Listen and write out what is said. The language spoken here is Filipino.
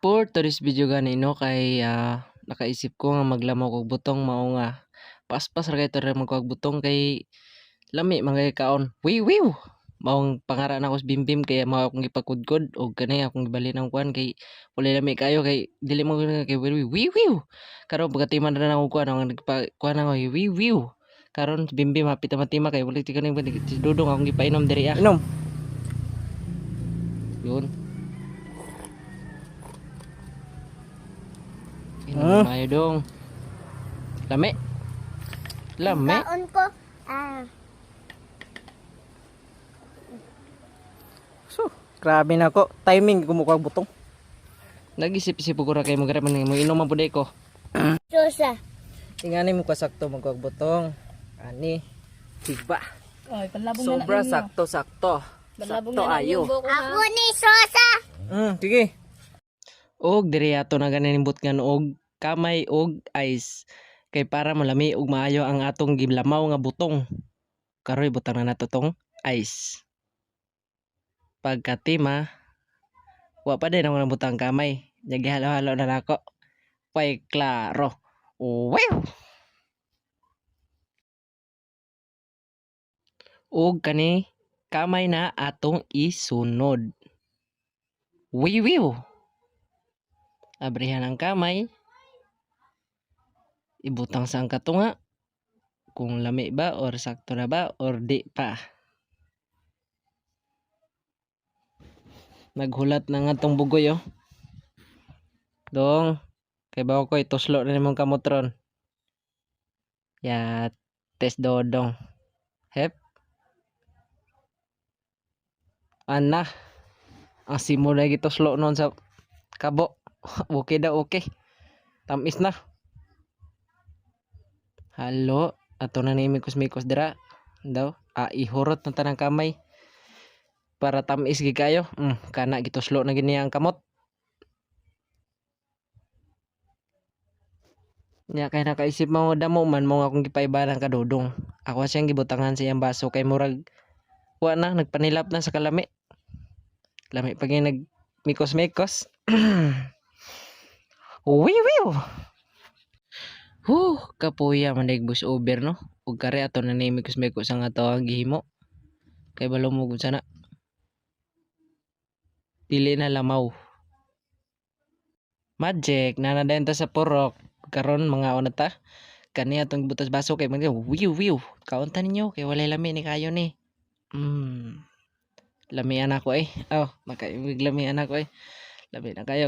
For today's video gani no kay nakaisip ko nga maglamaw kog butong mao nga paspas ra kay tara magkuhag butong kay lami man kay kaon. Wiw! Maong pangara na ko sa bimbim kay mao akong gipakudkod og kanay akong gibalin ang kuan kay walay lami kayo kay dili mo kay wiw. Karon pagatiman na ako kuan ang kuan ako wiw. Karon sa bimbim hapit matima kay wala ti kanay dudong akong gipainom diri ah. Inom. Yun. Mayo dong. Lami. Kaon ko. So, grabe na ko. Timing kumukuha butong. Nag-isip-isip ko ra kay mo gara man mo inom man pud ko. Susa. Tingani mo kasakto magkuha butong. Ani. Diba? Oy, panlabong Sobra sakto. Sakto ayo. Ako ni Susa. Sige. Og diri ato na ganinimbot nga og kamay og ice kay para malami og maayo ang atong giblamaw nga butong. Karoy butang na nato tong ice. Pagkatima wa pa din ang butang kamay. Jagi halo-halo na nako. Pay klaro. Wow! Og kani kamay na atong isunod. Wiw! Abrihan ang kamay. Ibutang sa ang katunga. Kung lami ba or sakto na ba or di pa. Naghulat na nga tong bugoy oh. Dong. Kay bawa ko ituslo na nimong kamotron. Ya test dodong. Hep. Ana. Ang simula gituslo nun sa kabo. Okay daw okay. Tamis na. Halo. Ato na ni mikos-mikos dira. Daw. Ihurot na tanang kamay. Para tamis gi kayo. Kana gituslo na gini ang kamot. Nya kay nakaisip mo damo man mo akong gipaibaran kadudong. Ako siyang gibutangan sa iyang baso kay murag wa na nagpanilap na sa kalami. Lami pag nag mikos-mikos. Wiw! Kapuya man dig bus over no. Ug kare ato na ni mikos-mikos ang ato ang gihimo. Kay balo mo gud sana. Dili na lamaw. Magic na dayon ta sa purok. Karon mga ona ta. Kani atong butas baso kay mga wiw. Kaunta ninyo kay walay lami ni kayo ni. Lamian ako eh. Oh, makaimig lamian ako eh. Lami na kayo.